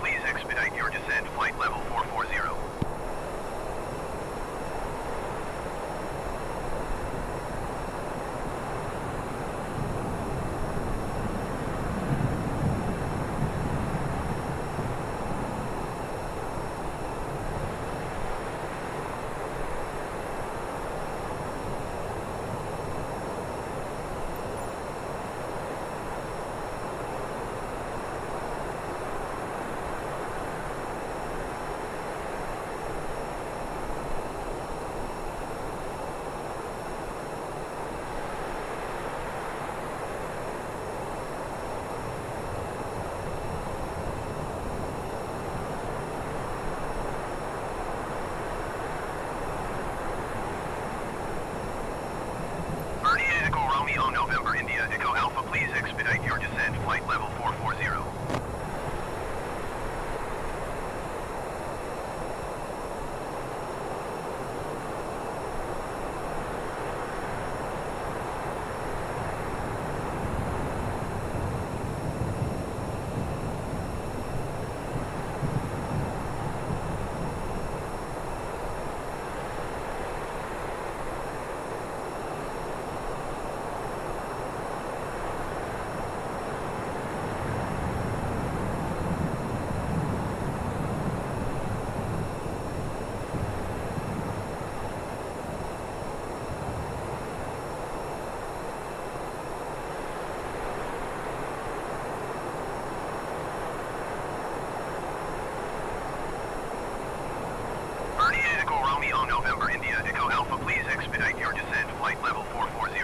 please expedite your descent, flight level 440. Romeo, November, India, Echo Alpha, please expedite your descent, flight level 440. Romeo, November, India, Echo Alpha, please expedite your descent, flight level 440.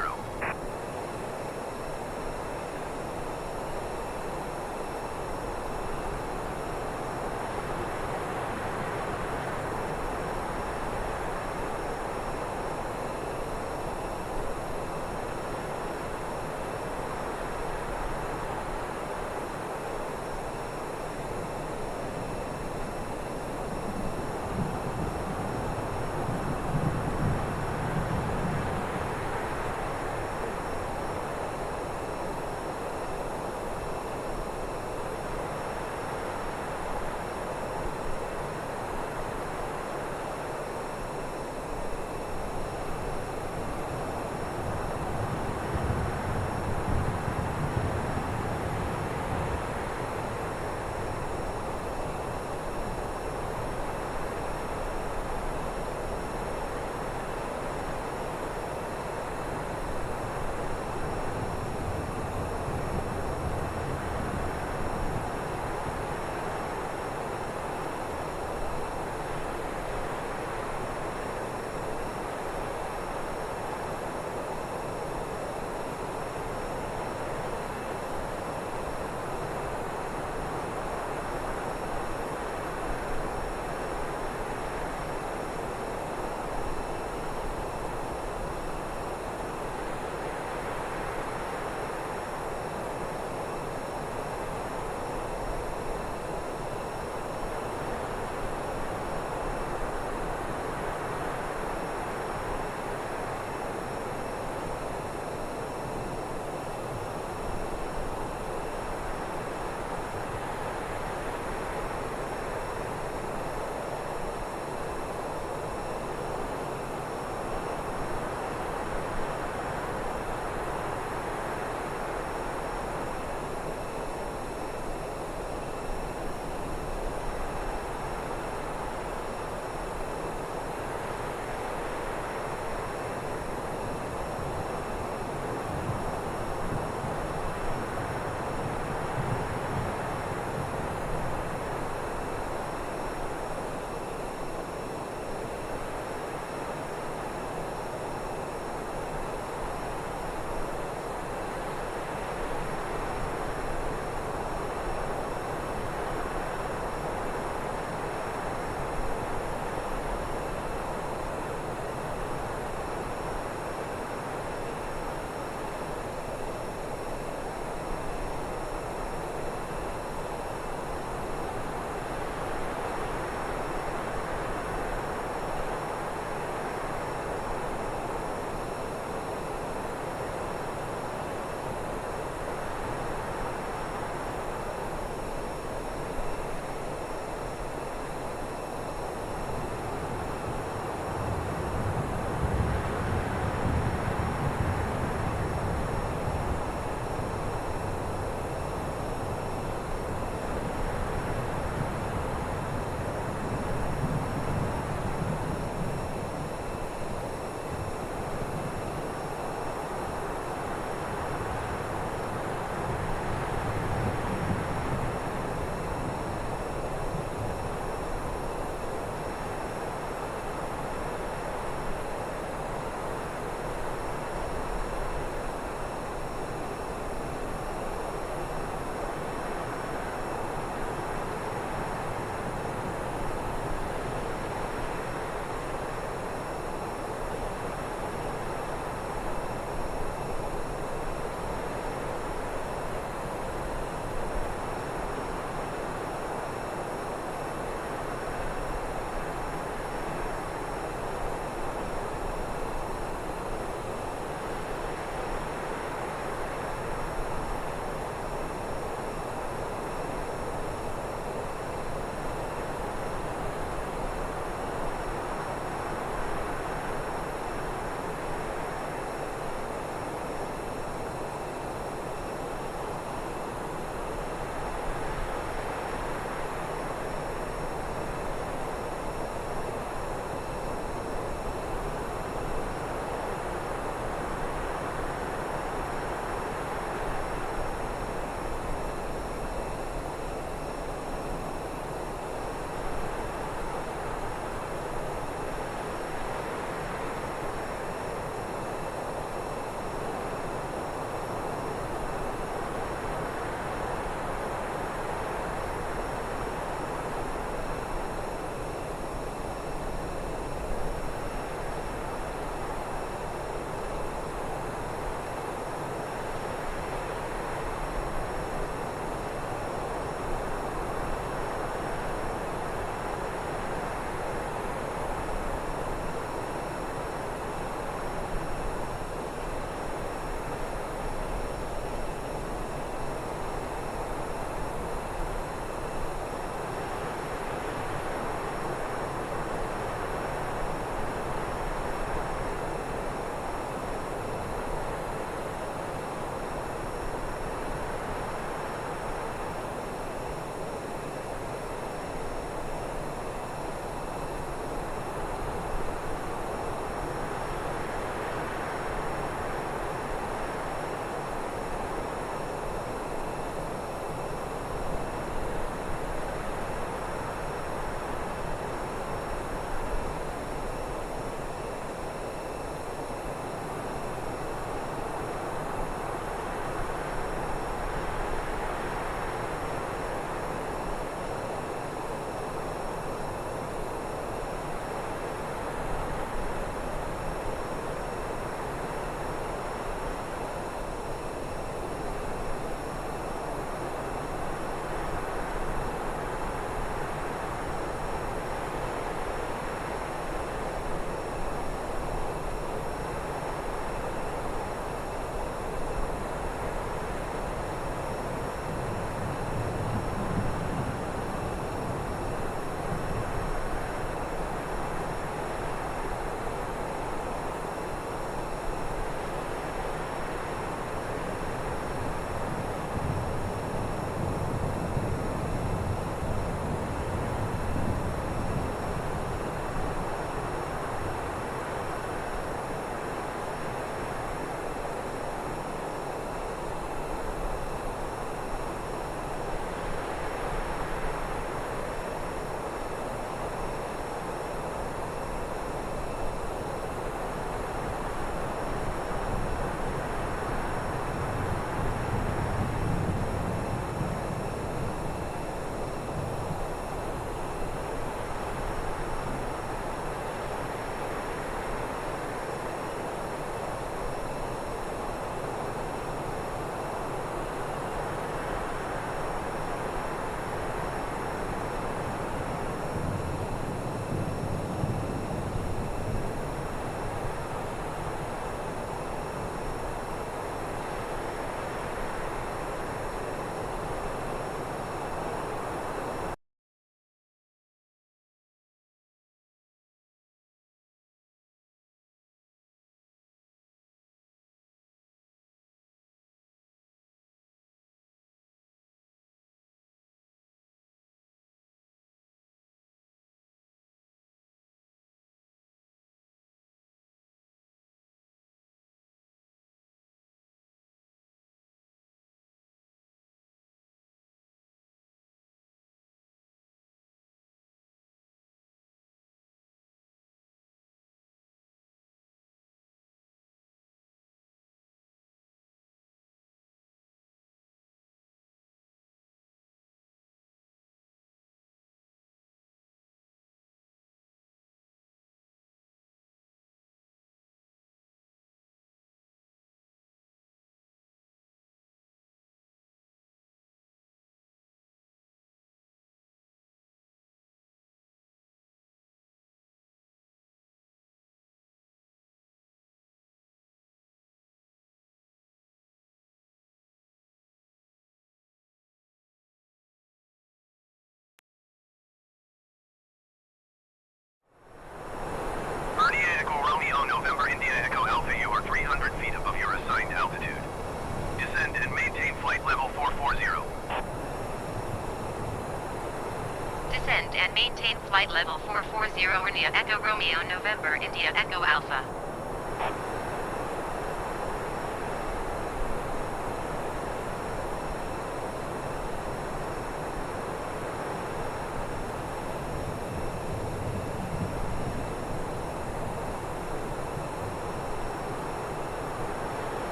maintain flight level 440 India Echo Romeo November India Echo Alpha.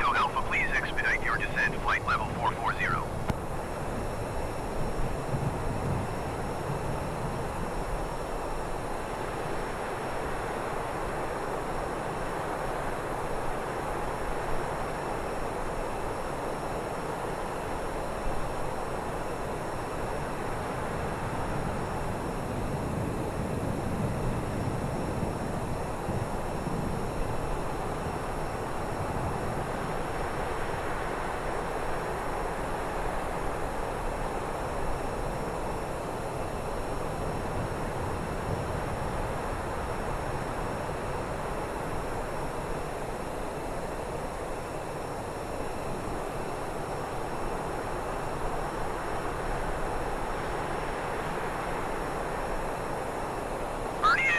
Echo Alpha, please expedite your descent, flight level 440.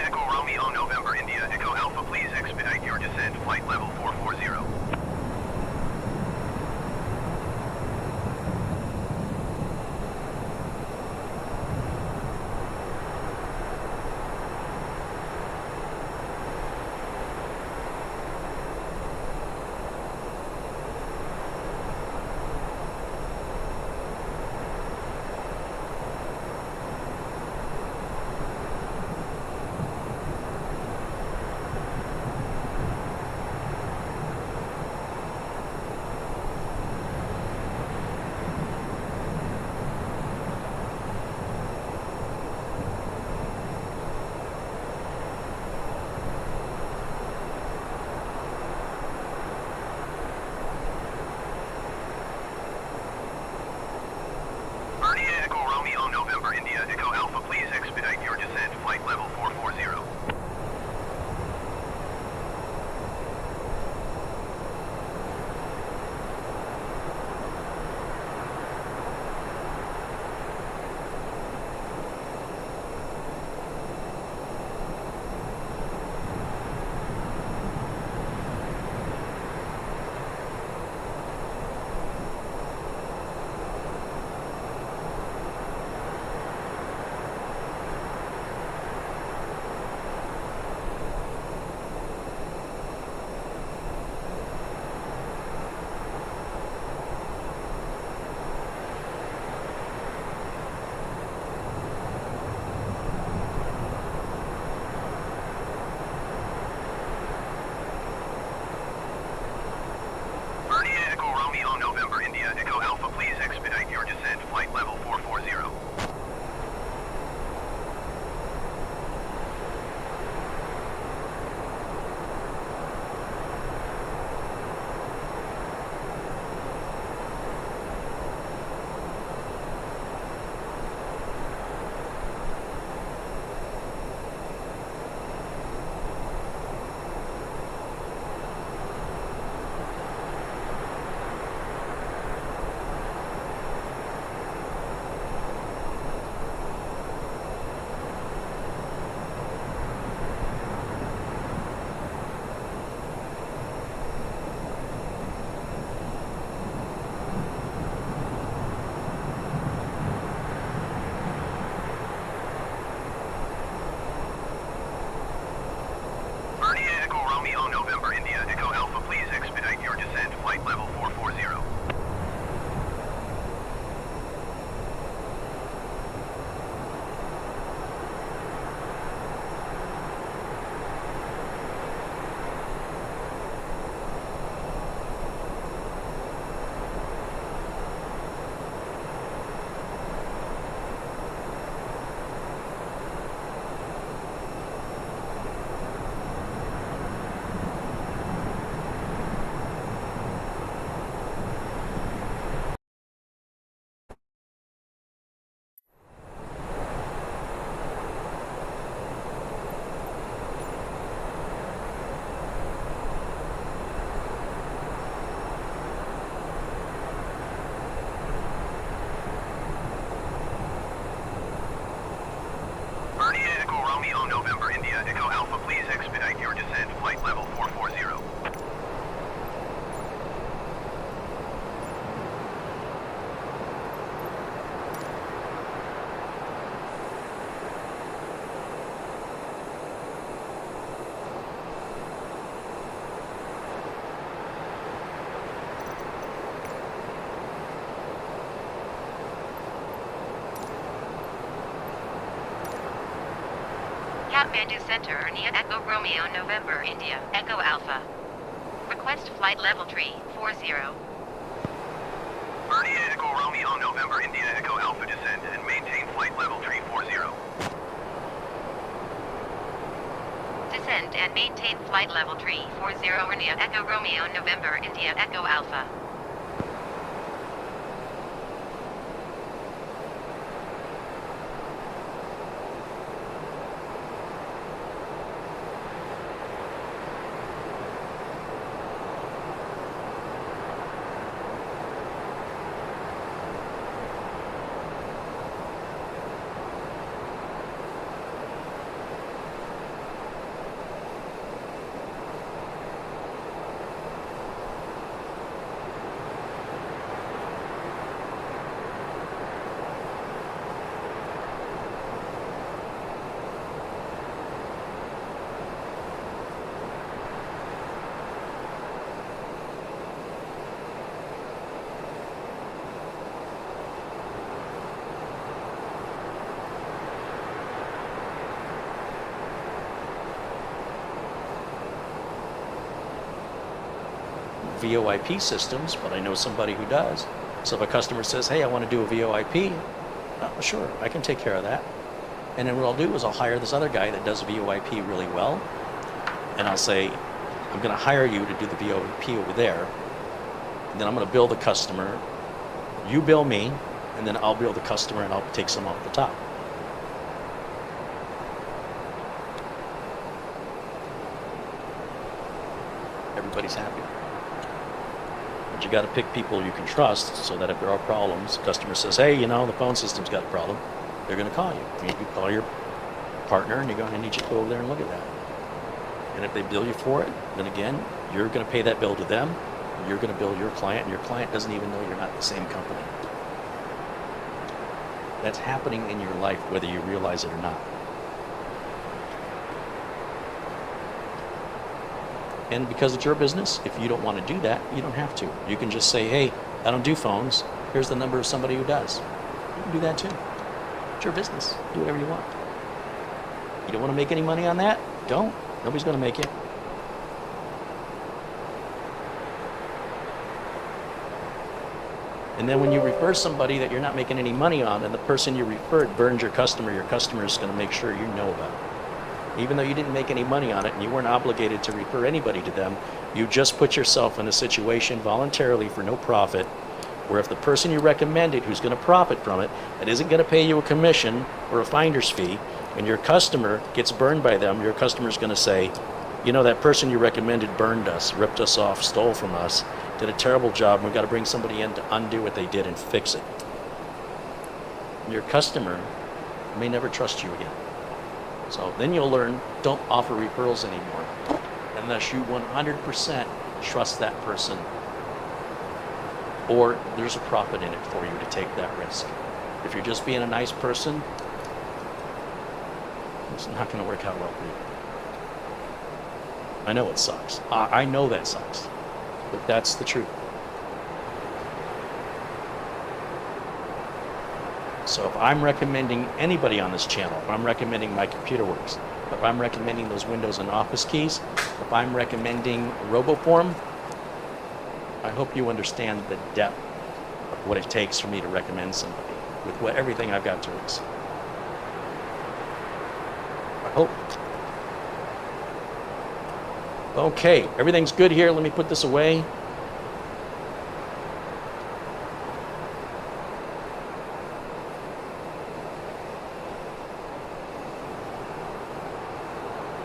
Echo Romeo November India Echo Alpha, please expedite your descent, flight level 440. Echo Romeo November India Echo Alpha, please expedite your descent, flight level 440. Echo Romeo November India Echo Alpha, please expedite your descent, flight level 440. Echo Romeo November India Echo Alpha, please expedite your descent, flight level 440. Kathmandu Center, India, Echo Romeo, November, India, Echo Alpha. Request flight level 340. Birdie Echo Romeo, November, India, Echo Alpha descend and maintain flight level 340. Descend and maintain flight level 340, India, Echo Romeo, November, India, Echo Alpha. VoIP systems, but I know somebody who does. So if a customer says, hey, I want to do a VoIP, sure, I can take care of that. And then what I'll do is I'll hire this other guy that does VoIP really well, and I'll say, I'm going to hire you to do the VoIP over there, and then I'm going to bill the customer, you bill me, and then I'll bill the customer and I'll take some off the top. Everybody's happy. But you got to pick people you can trust so that if there are problems, the customer says, hey, you know, the phone system's got a problem, they're going to call you. You call your partner and you're going to need you to go over there and look at that. And if they bill you for it, then again, you're going to pay that bill to them, you're going to bill your client, and your client doesn't even know you're not the same company. That's happening in your life whether you realize it or not. And because it's your business, if you don't want to do that, you don't have to. You can just say, hey, I don't do phones. Here's the number of somebody who does. You can do that too. It's your business. Do whatever you want. You don't want to make any money on that? Don't. Nobody's going to make you. And then when you refer somebody that you're not making any money on, and the person you referred burns your customer is going to make sure you know about it. Even though you didn't make any money on it and you weren't obligated to refer anybody to them, you just put yourself in a situation voluntarily for no profit, where if the person you recommended who's going to profit from it, that isn't going to pay you a commission or a finder's fee, and your customer gets burned by them, your customer's going to say, you know, that person you recommended burned us, ripped us off, stole from us, did a terrible job, and we've got to bring somebody in to undo what they did and fix it. Your customer may never trust you again. So then you'll learn, don't offer referrals anymore unless you 100% trust that person, or there's a profit in it for you to take that risk. If you're just being a nice person, it's not going to work out well for you. I know it sucks. I know that sucks, but that's the truth. So if I'm recommending anybody on this channel, if I'm recommending My Computer Works, if I'm recommending those Windows and Office keys, if I'm recommending RoboForm, I hope you understand the depth of what it takes for me to recommend somebody with everything I've got to lose. I hope. Okay, everything's good here. Let me put this away.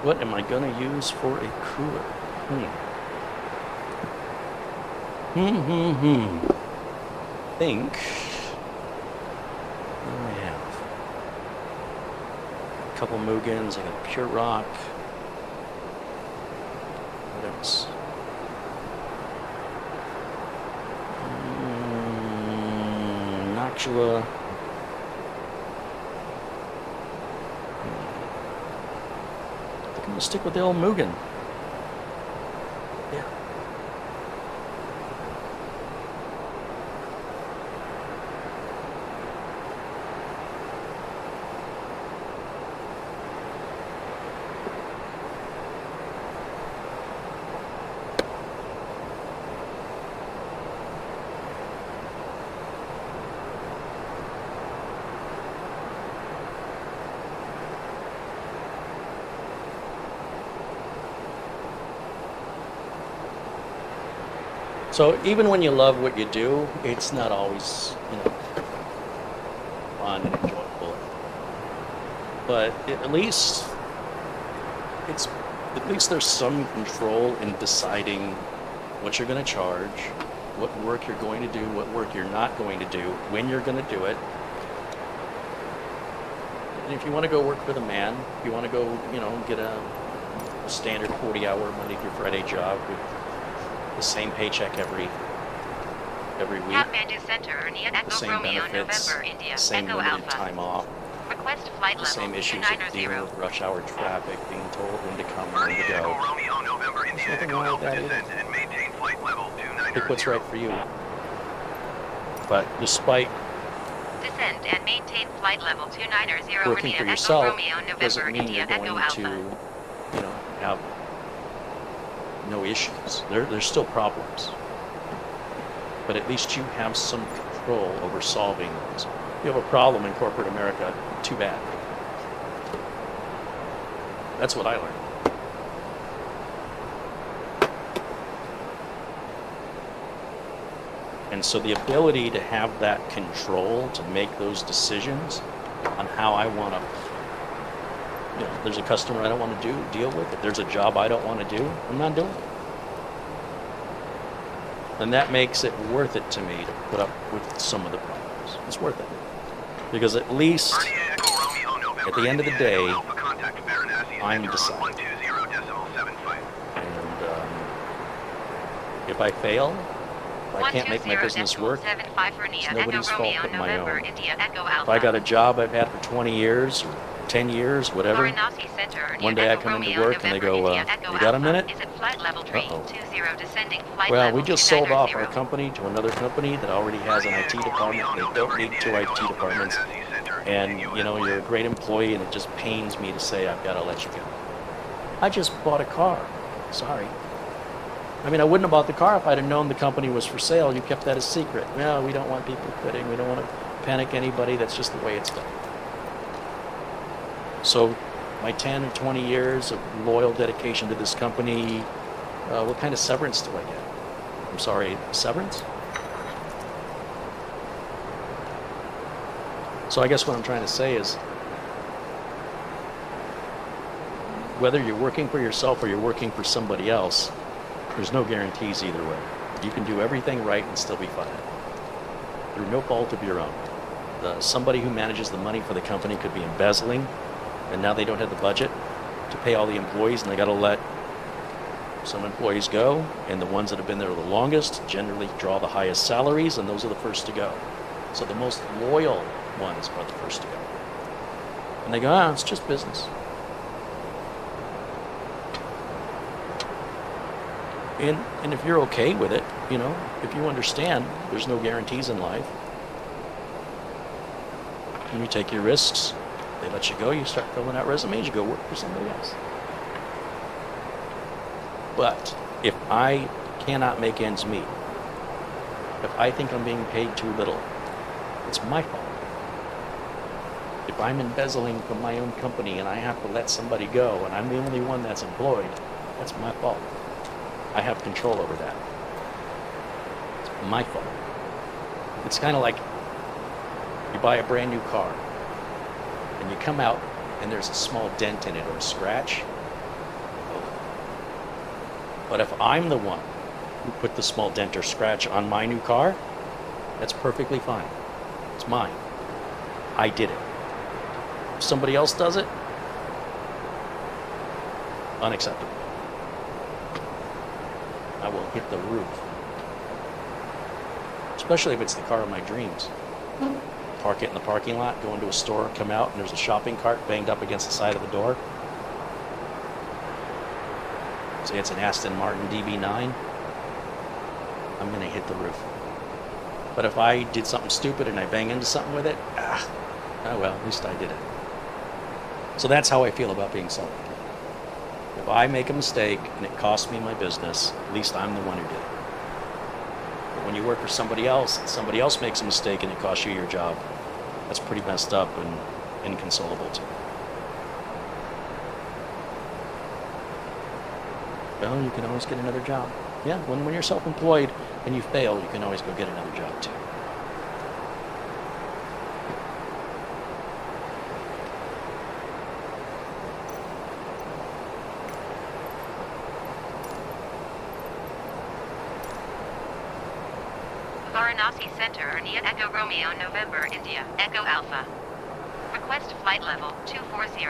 What am I going to use for a cooler? Think what do I have? A couple Mugans. I got a Pure Rock. What else? Noctua. I'm gonna stick with the old Mugen. Yeah. So even when you love what you do, it's not always, fun and enjoyable. But at least there's some control in deciding what you're going to charge, what work you're going to do, what work you're not going to do, when you're going to do it. And if you want to go work for the man, if you want to go, get a standard 40-hour Monday through Friday job with the same paycheck every week, Kathmandu Center, near the Echo same Romeo, benefits, November, India, the same Echo limited Alpha. time off, Request flight the level same issues of 290. dealing with rush hour traffic, being told when to come and when Birdie to Echo go. Romeo, November, India, nothing Echo wrong with Alpha that either. descend and maintain flight level 290. Pick what's right for you. But despite Descend and maintain flight level 290. working near for Echo yourself, Romeo, doesn't November, mean India, you're Echo going to, Alpha. have no issues. There's still problems. But at least you have some control over solving those. You have a problem in corporate America, too bad. That's what I learned. And so the ability to have that control to make those decisions on how I want to, if there's a customer I don't want to deal with, if there's a job I don't want to do, I'm not doing it. And that makes it worth it to me to put up with some of the problems. It's worth it. Because at least Birdie Echo Romeo, November, at the end of the India, day, Echo Alpha, contact Varanasi I'm Center on deciding. 120.75. And if I fail, if I can't make my business work, it's nobody's fault but my own. If I got a job I've had for 20 years or 10 years, whatever, one day I come into work and they go, you got a minute? Uh-oh. Well, we just sold off our company to another company that already has an IT department. They don't need 2 IT departments. And, you're a great employee and it just pains me to say I've got to let you go. I just bought a car. Sorry. I mean, I wouldn't have bought the car if I'd have known the company was for sale. You kept that a secret. No, we don't want people quitting. We don't want to panic anybody. That's just the way it's done. So my 10 or 20 years of loyal dedication to this company, what kind of severance do I get? I'm sorry, severance? So I guess what I'm trying to say is, whether you're working for yourself or you're working for somebody else, there's no guarantees either way. You can do everything right and still be fired through no fault of your own. Somebody who manages the money for the company could be embezzling, and now they don't have the budget to pay all the employees, and they got to let some employees go, and the ones that have been there the longest generally draw the highest salaries, and those are the first to go. So the most loyal ones are the first to go. And they go, it's just business. And if you're okay with it, if you understand there's no guarantees in life, and you take your risks, they let you go, you start filling out resumes, you go work for somebody else. But if I cannot make ends meet, if I think I'm being paid too little, it's my fault. If I'm embezzling from my own company and I have to let somebody go and I'm the only one that's employed, that's my fault. I have control over that. It's my fault. It's kind of like you buy a brand new car and you come out and there's a small dent in it or a scratch. But if I'm the one who put the small dent or scratch on my new car, that's perfectly fine. It's mine. I did it. If somebody else does it, unacceptable. I will hit the roof. Especially if it's the car of my dreams. Park it in the parking lot, go into a store, come out, and there's a shopping cart banged up against the side of the door. Say it's an Aston Martin DB9. I'm going to hit the roof. But if I did something stupid and I bang into something with it, oh well, at least I did it. So that's how I feel about being self-employed. If I make a mistake and it costs me my business, at least I'm the one who did it. But when you work for somebody else and somebody else makes a mistake and it costs you your job, that's pretty messed up and inconsolable too. Well, you can always get another job. Yeah, when you're self-employed and you fail, you can always go get another job too. Varanasi Center, Arnia Echo Romeo November India Echo Alpha. Request flight level 240.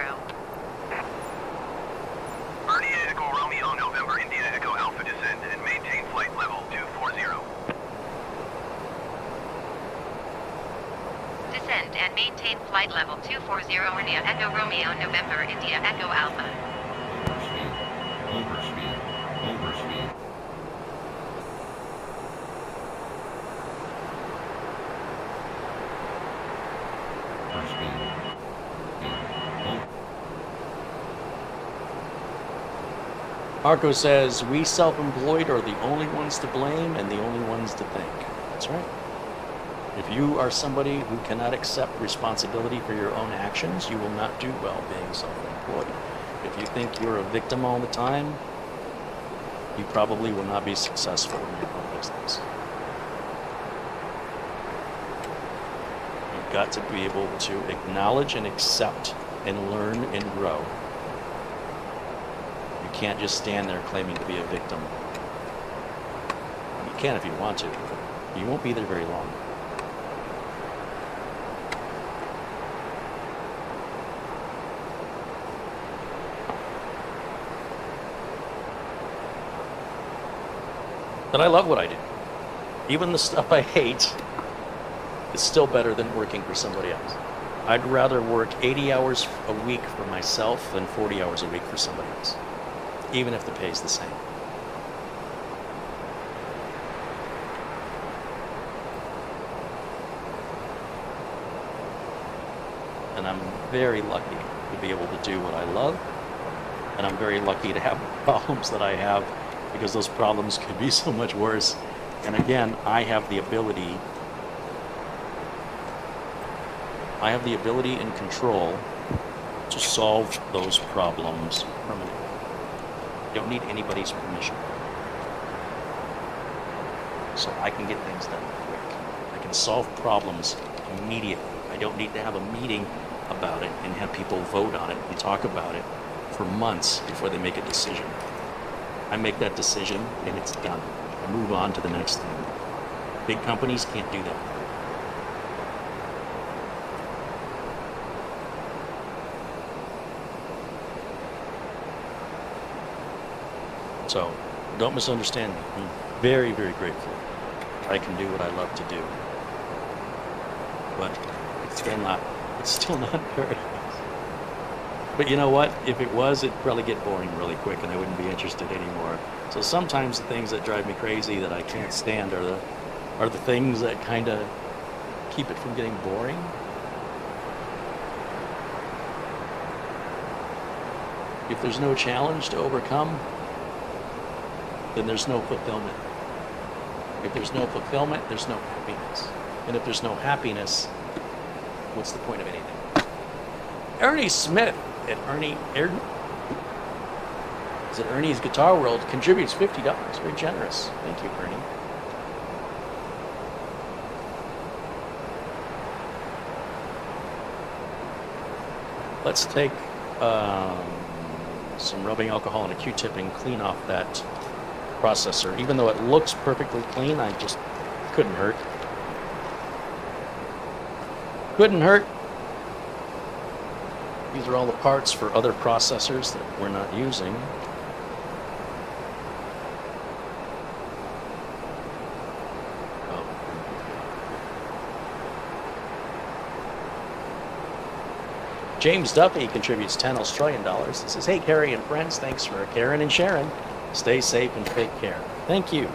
Arnia Echo Romeo November India Echo Alpha descend and maintain flight level 240. Descend and maintain flight level 240 Arnia Echo Romeo November India Echo Alpha. Overspeed. Marco says, we self-employed are the only ones to blame and the only ones to thank. That's right. If you are somebody who cannot accept responsibility for your own actions, you will not do well being self-employed. If you think you're a victim all the time, you probably will not be successful in your own business. You've got to be able to acknowledge and accept and learn and grow. You can't just stand there claiming to be a victim. You can if you want to, but you won't be there very long. But I love what I do. Even the stuff I hate is still better than working for somebody else. I'd rather work 80 hours a week for myself than 40 hours a week for somebody else, even if the pay's the same. And I'm very lucky to be able to do what I love, and I'm very lucky to have the problems that I have, because those problems could be so much worse. And again, I have the ability and control to solve those problems permanently. I don't need anybody's permission. So I can get things done quick. I can solve problems immediately. I don't need to have a meeting about it and have people vote on it and talk about it for months before they make a decision. I make that decision and it's done. I move on to the next thing. Big companies can't do that. So, don't misunderstand me. I'm very, very grateful I can do what I love to do. But it's still not paradise. But you know what? If it was, it'd probably get boring really quick and I wouldn't be interested anymore. So sometimes the things that drive me crazy that I can't stand are the things that kind of keep it from getting boring. If there's no challenge to overcome, then there's no fulfillment. If there's no fulfillment, there's no happiness. And if there's no happiness, what's the point of anything? Ernie Smith at Ernie's Guitar World contributes $50. Very generous. Thank you, Ernie. Let's take some rubbing alcohol and a Q-tip and clean off that processor. Even though it looks perfectly clean, I just couldn't hurt. Couldn't hurt. These are all the parts for other processors that we're not using. James Duffy contributes 10 Australian dollars. He says, hey, Carrie and friends, thanks for Karen and Sharon. Stay safe and take care. Thank you.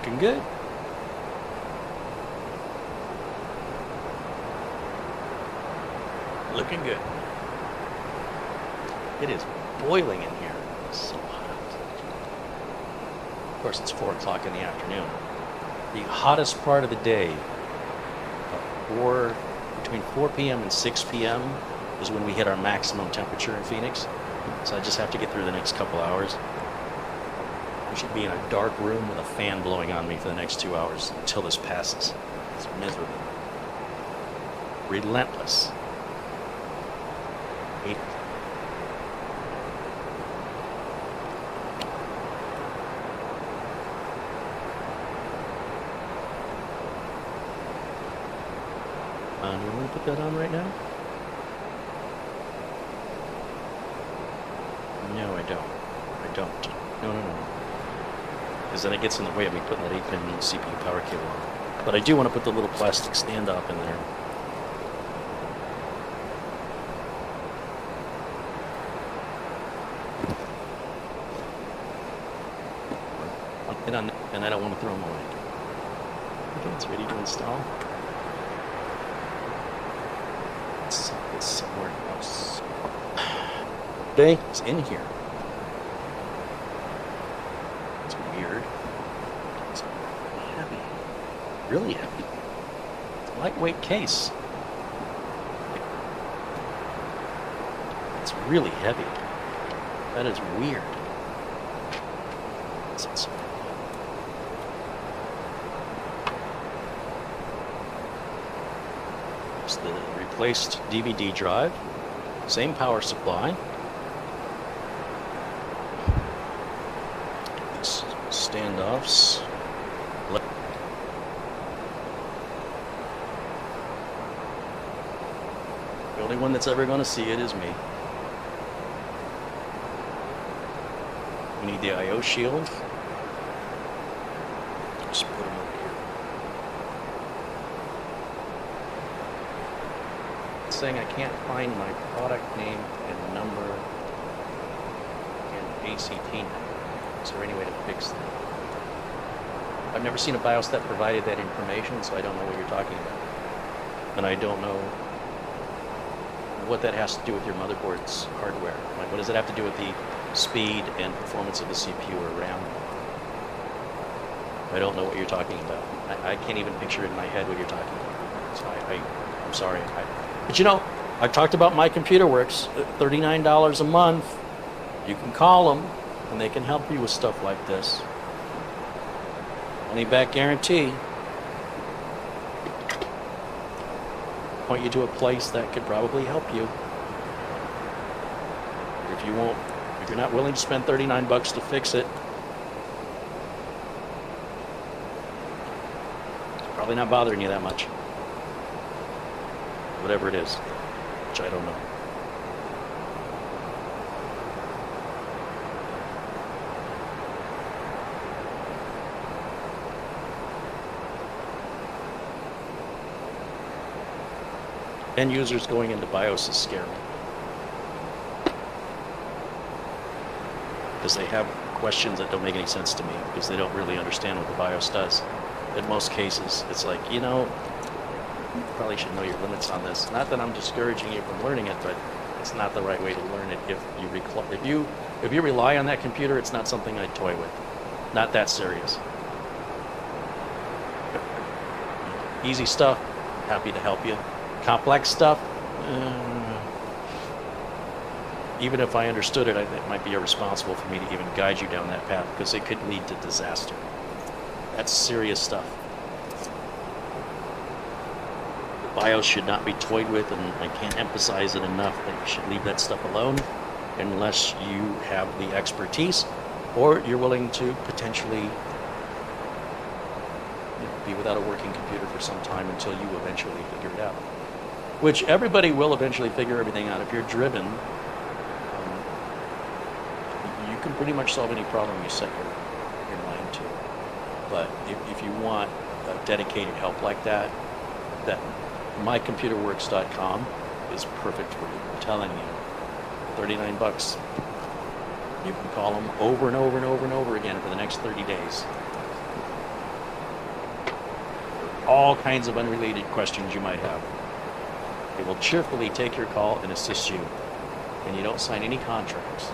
Looking good. Looking good. It is boiling in here. It's so hot. Of course, it's 4 o'clock in the afternoon. The hottest part of the day, between 4 p.m. and 6 p.m. is when we hit our maximum temperature in Phoenix. So I just have to get through the next couple hours. I should be in a dark room with a fan blowing on me for the next 2 hours until this passes. It's miserable. Relentless. Hate it. Do you want to put that on right now? No, I don't. I don't. No. Because then it gets in the way of me putting that 8-pin CPU power cable on. But I do want to put the little plastic stand up in there. And I don't want to throw them away. Okay, it's ready to install. Let's set this somewhere else. Okay, it's in here. It's weird. It's heavy. Really heavy. It's a lightweight case. It's really heavy. That is weird. It's the replaced DVD drive. Same power supply. These standoffs. The only one that's ever going to see it is me. We need the I/O shield. Just put them over here. It's saying I can't find my product name and number and ACP number. Is there any way to fix that? I've never seen a BIOS that provided that information, so I don't know what you're talking about. And I don't know what that has to do with your motherboard's hardware. Like, what does it have to do with the speed and performance of the CPU or RAM? I don't know what you're talking about. I can't even picture in my head what you're talking about. So I'm sorry. But you know, I've talked about My Computer Works, $39 a month. You can call them, and they can help you with stuff like this. Money back guarantee. Point you to a place that could probably help you. If you're not willing to spend $39 to fix it, it's probably not bothering you that much. Whatever it is, which I don't know. End users going into BIOS is scary. Because they have questions that don't make any sense to me, because they don't really understand what the BIOS does. In most cases, it's like, you know, you probably should know your limits on this. Not that I'm discouraging you from learning it, but it's not the right way to learn it. If you rely on that computer, it's not something I'd toy with. Not that serious. Easy stuff, happy to help you. Complex stuff, even if I understood it, it might be irresponsible for me to even guide you down that path, because it could lead to disaster. That's serious stuff. The BIOS should not be toyed with, and I can't emphasize it enough that you should leave that stuff alone unless you have the expertise, or you're willing to potentially be without a working computer for some time until you eventually figure it out. Which everybody will eventually figure everything out. If you're driven, you can pretty much solve any problem you set your mind to. But if you want a dedicated help like that mycomputerworks.com is perfect for you. I'm telling you, $39. You can call them over and over and over and over again for the next 30 days. all kinds of unrelated questions you might have. They will cheerfully take your call and assist you, and you don't sign any contracts.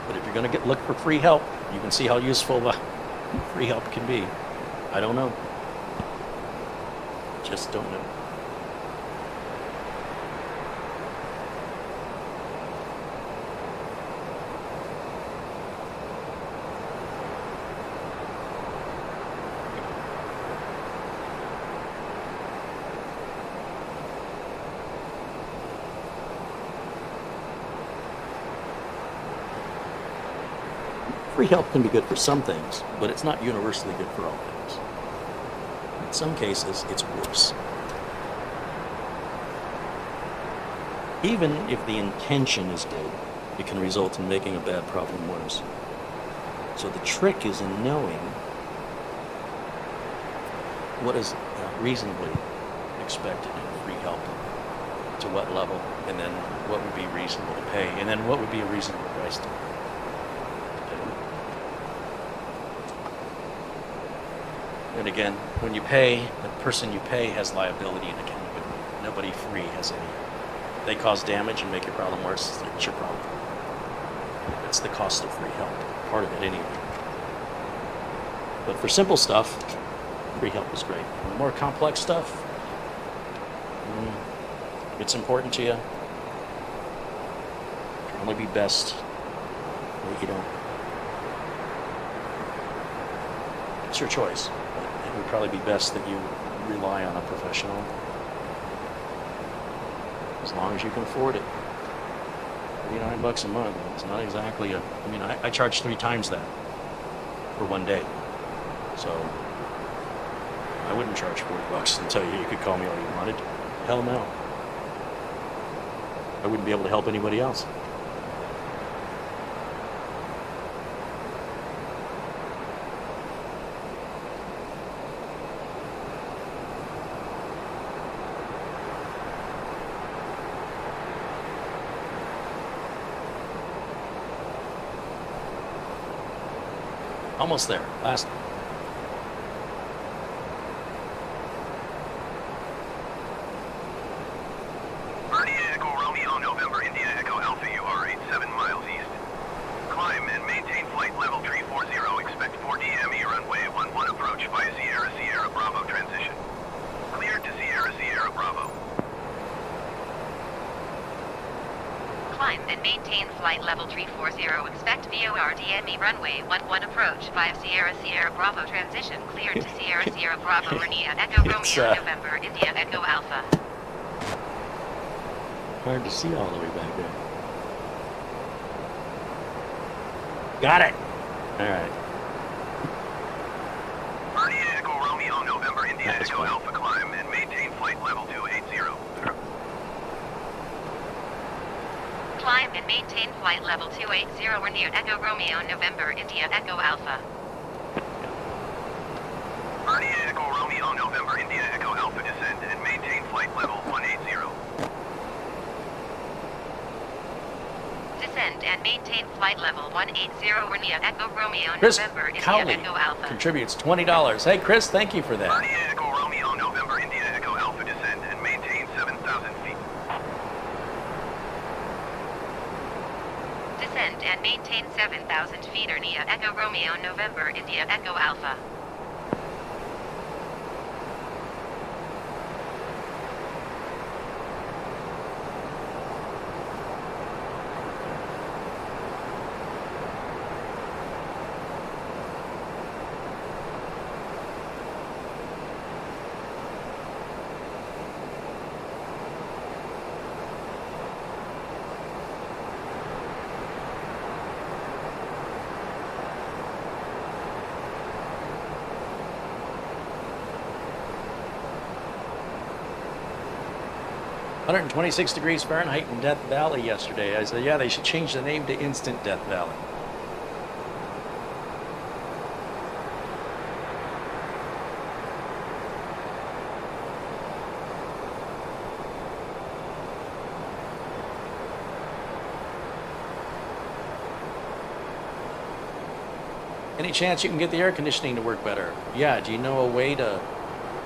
But if you're going to look for free help, you can see how useful the free help can be. I don't know. Just don't know. Free help can be good for some things, but it's not universally good for all things. In some cases, it's worse. Even if the intention is good, it can result in making a bad problem worse. So the trick is in knowing what is reasonably expected in free help, to what level, and then what would be reasonable to pay, and then what would be a reasonable price to pay. And again, when you pay, the person you pay has liability and accountability. Nobody free has any. They cause damage and make your problem worse, it's your problem. It's the cost of free help, part of it anyway. But for simple stuff, free help is great. For more complex stuff, it's important to you. It can only be best that you don't. It's your choice. It would probably be best that you rely on a professional as long as you can afford it. $39 a month. It's not exactly I charge 3 times that for one day. So I wouldn't charge $40 and tell you could call me all you wanted. Hell no. I wouldn't be able to help anybody else. Almost there. Last. Bernie Echo Romeo November India Echo Alpha, you are 87 miles east. Climb and maintain flight level 340. Expect 4 DME runway 11 approach via Sierra Sierra Bravo transition. Cleared to Sierra Sierra Bravo. Climb and maintain flight level 340. Expect VORDME runway 11 approach via Sierra Sierra Bravo transition. Cleared to Sierra Sierra Bravo Romeo Echo Romeo November India Echo Alpha. Hard to see all the way back there. Got it. All right. Bernie Echo Romeo November India That was Echo fun. Alpha, climb and maintain flight level 280. Climb and maintain flight level 280 or near Echo Romeo November India Echo Alpha. Bernie Echo Romeo November India Echo Alpha, descend and maintain flight level 180. Descend and maintain flight level 180 or near Echo Romeo Chris November India Cowley Echo Alpha. contributes $20. Hey, Chris, thank you for that. Bernie Echo Romeo November India Echo Alpha, descend and maintain 7,000 feet. Descend and maintain 7,000 feet or near Echo Romeo November India Echo Alpha. One 126 degrees Fahrenheit in Death Valley yesterday. I said, yeah, they should change the name to Instant Death Valley. Any chance you can get the air conditioning to work better? Yeah, do you know a way to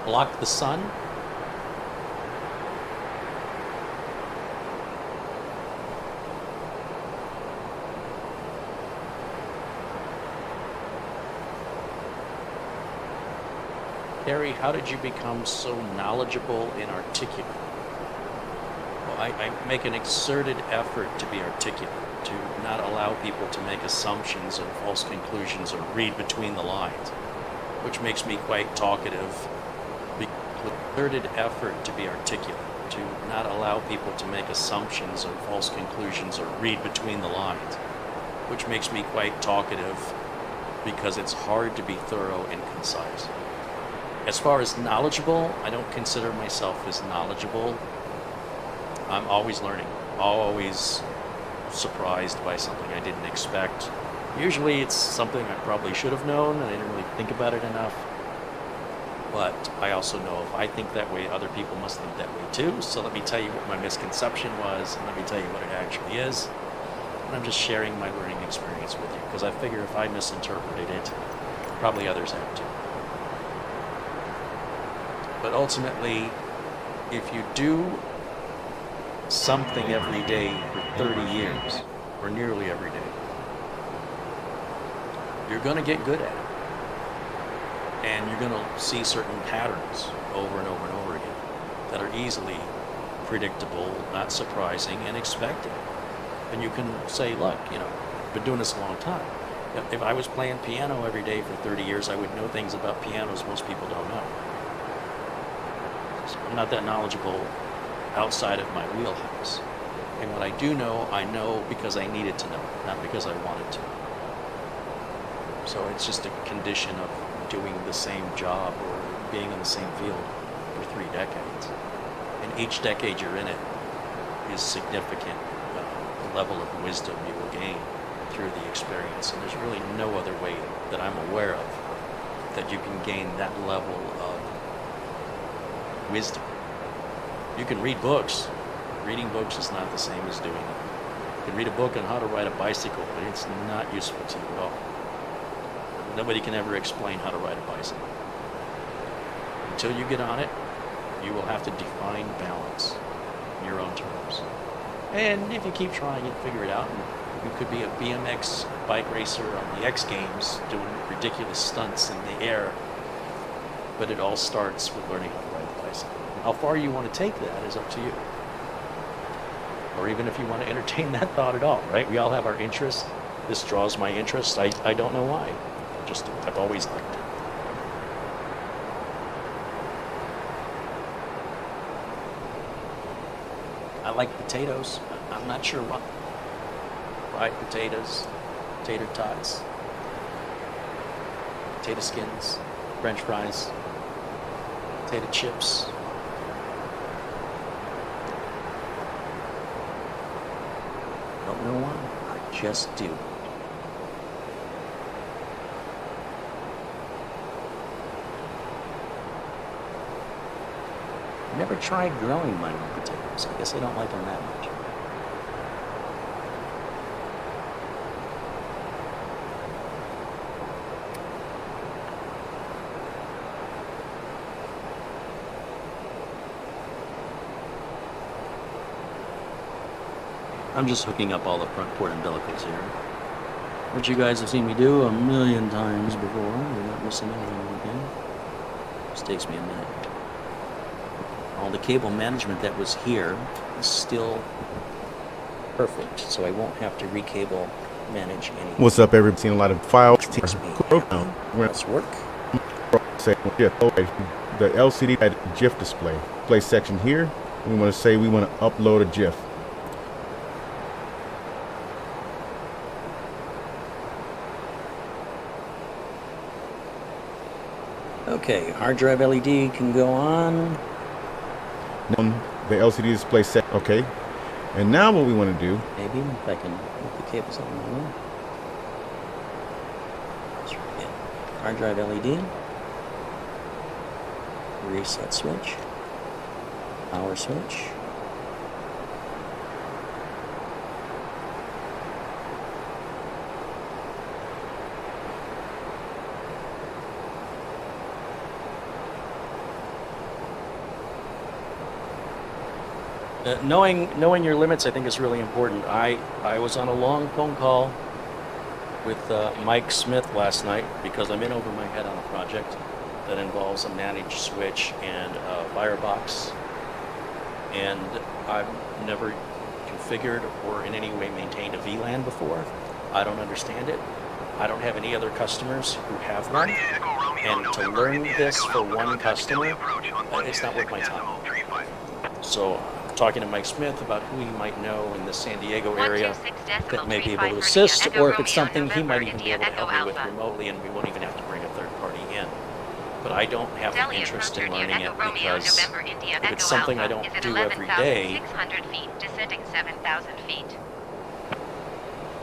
block the sun? Harry, how did you become so knowledgeable and articulate? Well, I make an exerted effort to be articulate, to not allow people to make assumptions and false conclusions or read between the lines, which makes me quite talkative. Exerted effort to be articulate, to not allow people to make assumptions or false conclusions or read between the lines, which makes me quite talkative because it's hard to be thorough and concise. As far as knowledgeable, I don't consider myself as knowledgeable. I'm always learning, always surprised by something I didn't expect. Usually it's something I probably should have known and I didn't really think about it enough. But I also know if I think that way, other people must think that way too. So let me tell you what my misconception was, and let me tell you what it actually is. And I'm just sharing my learning experience with you, because I figure if I misinterpreted it, probably others have too. But ultimately, if you do something every day for 30 years, or nearly every day, you're going to get good at it. And you're going to see certain patterns over and over and over again that are easily predictable, not surprising, and expected. And you can say, look, I've been doing this a long time. If I was playing piano every day for 30 years, I would know things about pianos most people don't know. So I'm not that knowledgeable outside of my wheelhouse. And what I do know, I know because I needed to know, not because I wanted to. So it's just a condition of doing the same job or being in the same field for 3 decades. And each decade you're in it is significant. The level of wisdom you will gain through the experience. And there's really no other way that I'm aware of that you can gain that level of wisdom. You can read books. Reading books is not the same as doing it. You can read a book on how to ride a bicycle, but it's not useful to you at all. Nobody can ever explain how to ride a bicycle. Until you get on it, you will have to define balance in your own terms. And if you keep trying, you'll figure it out. And you could be a BMX bike racer on the X Games doing ridiculous stunts in the air. But it all starts with learning how to ride the bicycle. How far you want to take that is up to you. Or even if you want to entertain that thought at all, right? We all have our interests. This draws my interest. I don't know why. I've always liked it. I like potatoes. I'm not sure why. Fried potatoes, tater tots, potato skins, French fries, potato chips. Don't know why. I just do. Never tried growing my own potatoes. I guess I don't like them that much. I'm just hooking up all the front port umbilicals here, which you guys have seen me do a million times before. You're not missing anything again. Just takes me a minute. All the cable management that was here is still perfect, so I won't have to recable manage any. What's up, everybody? Seen a lot of files. Let's work. The LCD had a GIF display. Play section here. We want to say we want to upload a GIF. Okay, hard drive LED can go on. The LCD display set. Okay. And now what we want to do. Maybe if I can move the cables on my own. Hard drive LED. Reset switch. Power switch. Knowing your limits, I think, is really important. I was on a long phone call with Mike Smith last night because I'm in over my head on a project that involves a managed switch and a firebox, and I've never configured or in any way maintained a VLAN before. I don't understand it. I don't have any other customers who have one, RDA Echo Romeo, and to November, learn India this Echo for Alpha, one contact customer, daily approach on it's not worth my time. 126.35. So, talking to Mike Smith about who he might know in the San Diego area that may be able to assist, or if it's something he might even be able to help me with remotely, and we won't even have to bring a third party in. But I don't have an interest in learning it because if it's something I don't do every day, 600 feet, descending 7,000 feet.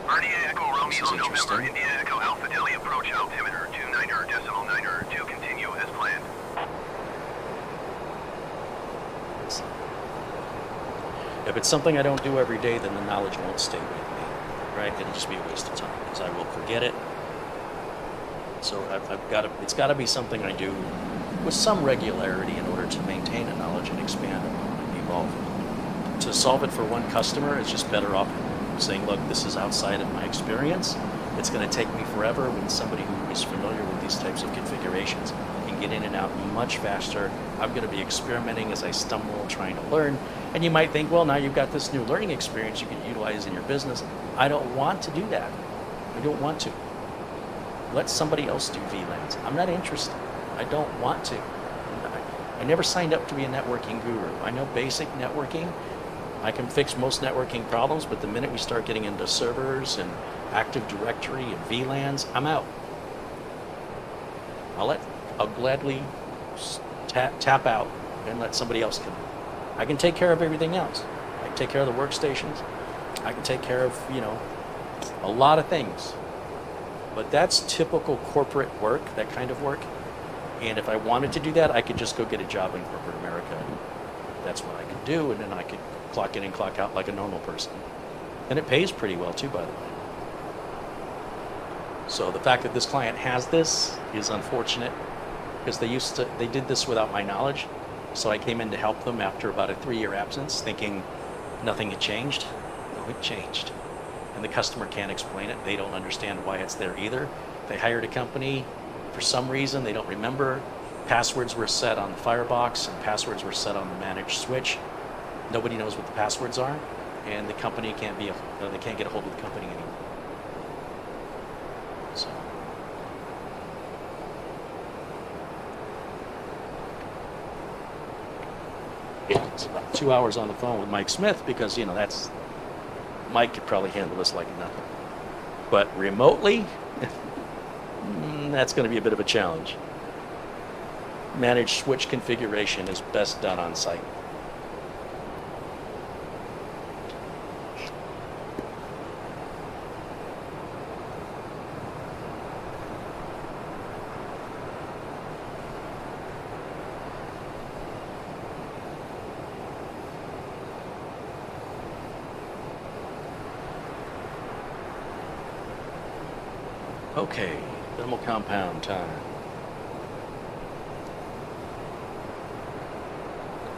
RDA Echo Romeo, This is November, interesting. India Echo Alpha, Delhi approach altimeter 29.9 to continue as planned. if it's something I don't do every day, then the knowledge won't stay with me, right? It'll just be a waste of time because I will forget it. So it's got to be something I do with some regularity in order to maintain a knowledge and expand and evolve. To solve it for one customer is just better off saying, look, this is outside of my experience. It's going to take me forever when somebody who is familiar with these types of configurations can get in and out much faster. I'm going to be experimenting as I stumble, trying to learn. And you might think, well, now you've got this new learning experience you can utilize in your business. I don't want to do that. I don't want to. Let somebody else do VLANs. I'm not interested. I don't want to. I never signed up to be a networking guru. I know basic networking. I can fix most networking problems, but the minute we start getting into servers and Active Directory and VLANs, I'm out. I'll gladly tap out and let somebody else come in. I can take care of everything else. I can take care of the workstations. I can take care of, a lot of things. But that's typical corporate work, that kind of work. And if I wanted to do that, I could just go get a job in corporate America. That's what I could do, and then I could clock in and clock out like a normal person. And it pays pretty well too, by the way. So the fact that this client has this is unfortunate because they did this without my knowledge. So I came in to help them after about a 3-year absence, thinking nothing had changed. No, it changed. And the customer can't explain it. They don't understand why it's there either. They hired a company. For some reason, they don't remember. Passwords were set on the firebox and passwords were set on the managed switch. Nobody knows what the passwords are, and the company they can't get a hold of the company anymore. So. It's about 2 hours on the phone with Mike Smith because, Mike could probably handle this like nothing. But remotely, that's going to be a bit of a challenge. Managed switch configuration is best done on site. Okay, thermal compound time.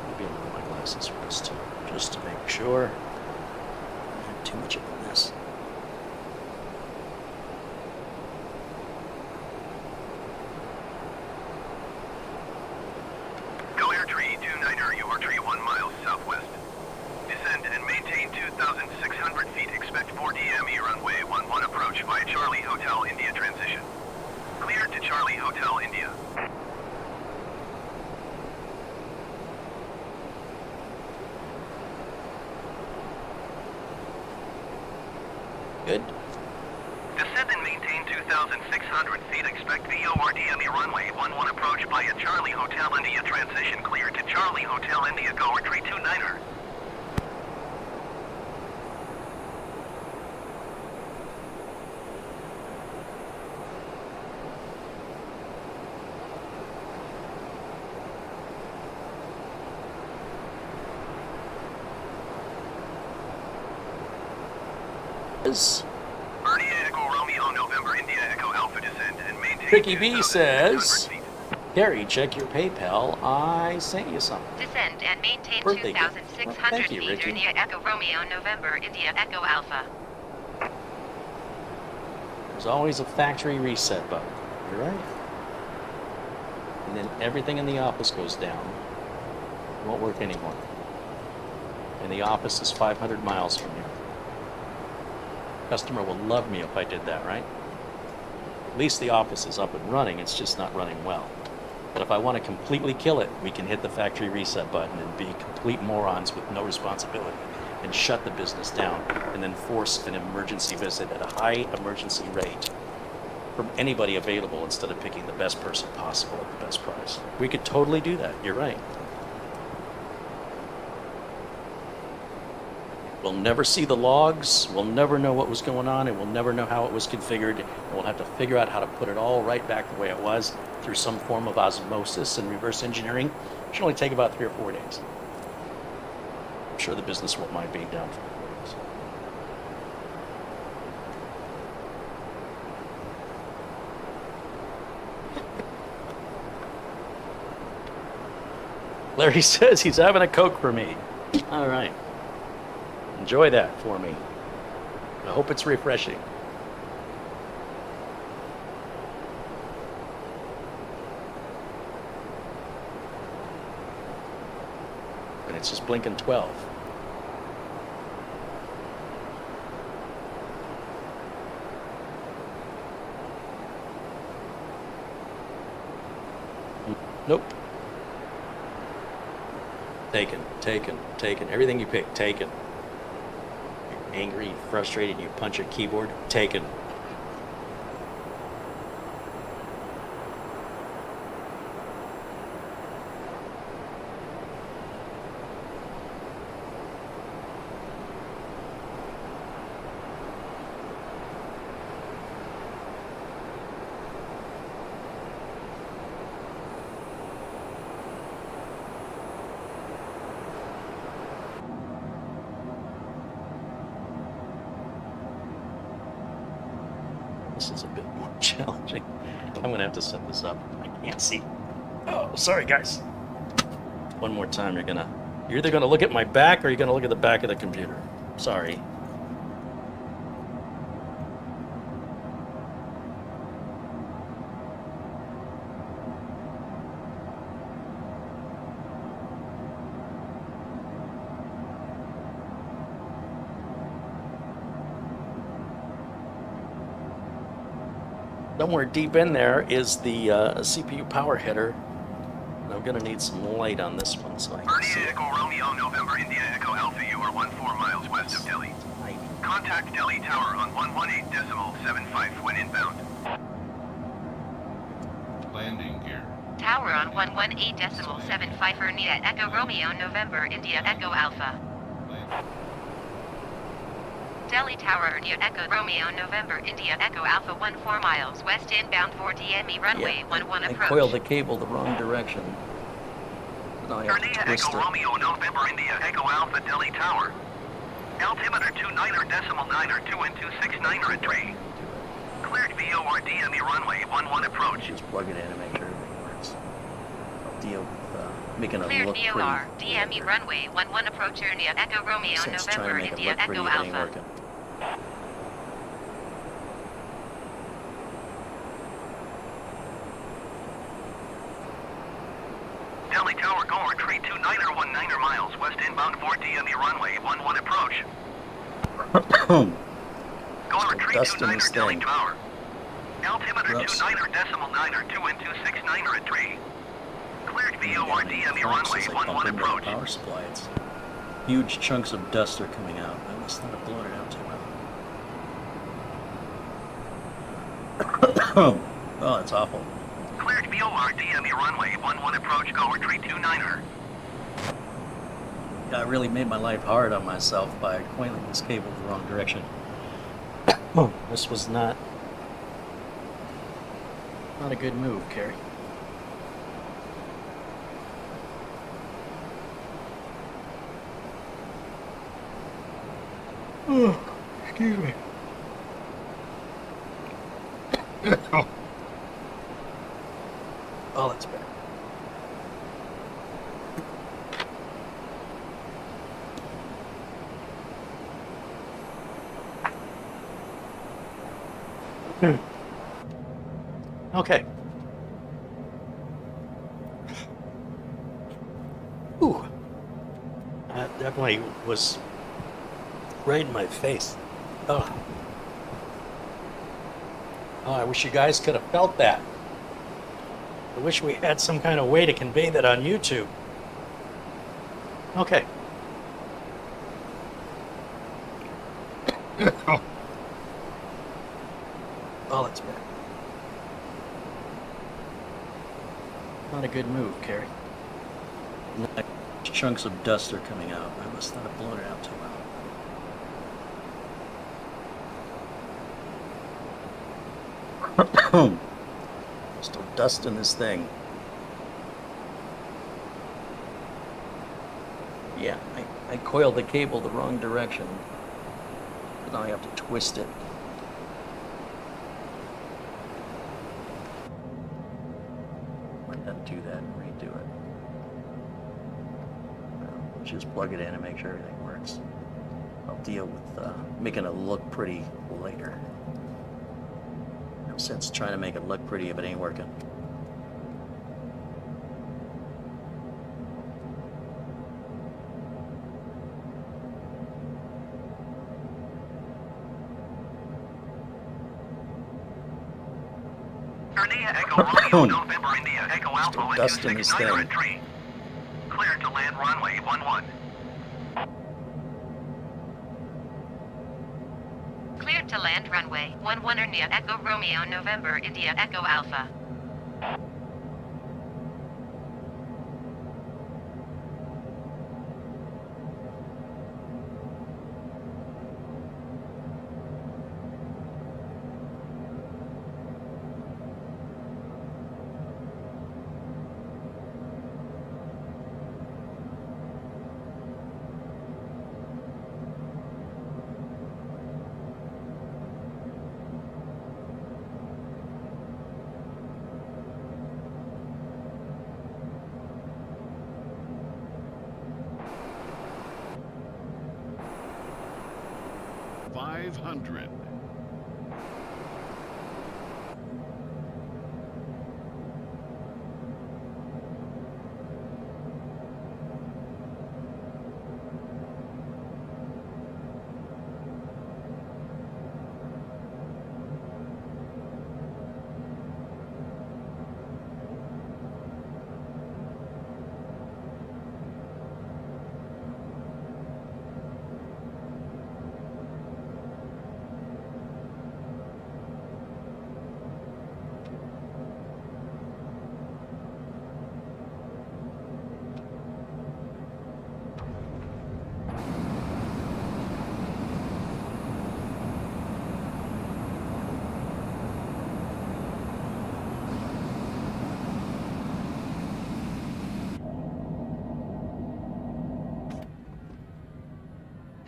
Maybe I'll lower my glasses first, just to make sure I don't have too much of a mess. Go air tree 29er, you are tree 1 mile southwest. Descend and maintain 2,600 feet. Expect 4 DME runway 11 approach via Charlie Hotel India transition. Cleared to Charlie Hotel India. Good. Descend and maintain 2,600 feet. Expect VOR DME runway 11 approach via Charlie Hotel India transition. Cleared to Charlie Hotel India. Go air tree 29er. RDA Echo Romeo, November, India Echo Alpha descend and maintain Tricky B 2,600 says, feet. Gary, check your PayPal. I sent you something. Descend and maintain Birthday gift. 2,600 Thank you, meter Ricky. near Echo Romeo November India Echo Alpha. There's always a factory reset button. You're right. And then everything in the office goes down. It won't work anymore. And the office is 500 miles from here. Customer will love me if I did that, right? At least the office is up and running. It's just not running well. But if I want to completely kill it, we can hit the factory reset button and be complete morons with no responsibility and shut the business down and then force an emergency visit at a high emergency rate from anybody available instead of picking the best person possible at the best price. We could totally do that. You're right. We'll never see the logs, we'll never know what was going on, and we'll never know how it was configured, and we'll have to figure out how to put it all right back the way it was through some form of osmosis and reverse engineering. It should only take about 3 or 4 days. I'm sure the business won't mind being down for 4 days. Larry says he's having a Coke for me. All right. Enjoy that for me. I hope it's refreshing. And it's just blinking 12. Nope. Taken, taken, taken. Everything you pick, taken. Angry, frustrated, you punch your keyboard, taken. This is a bit more challenging. I'm going to have to set this up. I can't see. Oh, sorry, guys. One more time, you're either going to look at my back or you're going to look at the back of the computer. Sorry. Somewhere deep in there is the CPU power header. And I'm going to need some light on this one so I can see Bernie it. Echo Romeo November India Echo Alpha, you are 14 miles west of Delhi. Contact Delhi Tower on 118.75 when inbound. Landing gear. Tower on 118.75 Vernia Echo Romeo November India Echo Alpha. Delhi Tower near Echo Romeo November India Echo Alpha 14 miles west inbound 4 DME runway 11 I approach. coiled the cable the wrong direction. Now I have Bernie to twist Echo it. Romeo November India Echo Alpha Delhi Tower. Altimeter 29.9 2 and 269 at 3. Cleared VOR DME runway 11 approach. Just plug it in and make sure everything works. I'll deal with making it Cleared look pretty. VOR DME runway 11 approach near Echo Romeo So it's trying to November make it India look pretty, Echo but it ain't Alpha. working. Delhi Tower, go retreat 2919 miles west inbound 4 DME runway 11 approach. Go retreat dust in 29 this Delhi thing. Tower. Altimeter Gross. 29.9 2 and 269 at 3. Cleared VOR DME Trucks runway as I 11 bump into the approach. power supply. It's huge chunks of dust are coming out. I must not have blown it out too well. Oh, that's awful. Cleared VOR DME runway 11 approach. Go retreat 29er. I really made my life hard on myself by coiling this cable the wrong direction. This was not a good move, Carrie. Oh, excuse me. Oh, that's better. Okay. Ooh. That definitely was right in my face. Oh. Oh, I wish you guys could have felt that. I wish we had some kind of way to convey that on YouTube. Okay. Oh, that's bad. Not a good move, Carrie. Like, chunks of dust are coming out. I must not have blown it out too well. Still dust in this thing. Yeah, I coiled the cable the wrong direction. But now I have to twist it. Might have to do that and redo it. Just plug it in and make sure everything works. I'll deal with making it look pretty later. No sense trying to make it look pretty if it ain't working. Echo Romeo, November India, Echo Alpha, Still dust in this thing. entry. Cleared to land runway 11. Cleared to land runway 11 near Echo Romeo, November India, Echo Alpha. $500.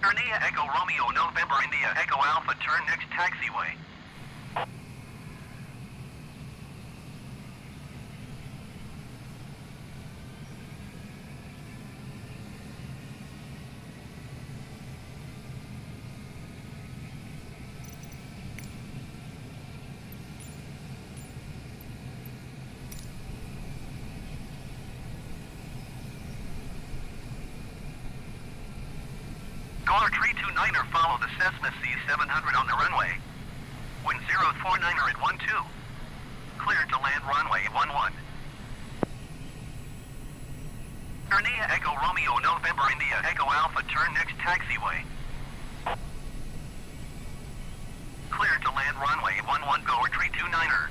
India, Echo Romeo, November India, Echo Alpha, turn next taxiway. Caller 329er, follow the Cessna C700 on the runway. Wind 049er at 12. Cleared to land runway 11. India, Echo Romeo, November India, Echo Alpha, turn next taxiway. Cleared to land runway 11, goer 329er.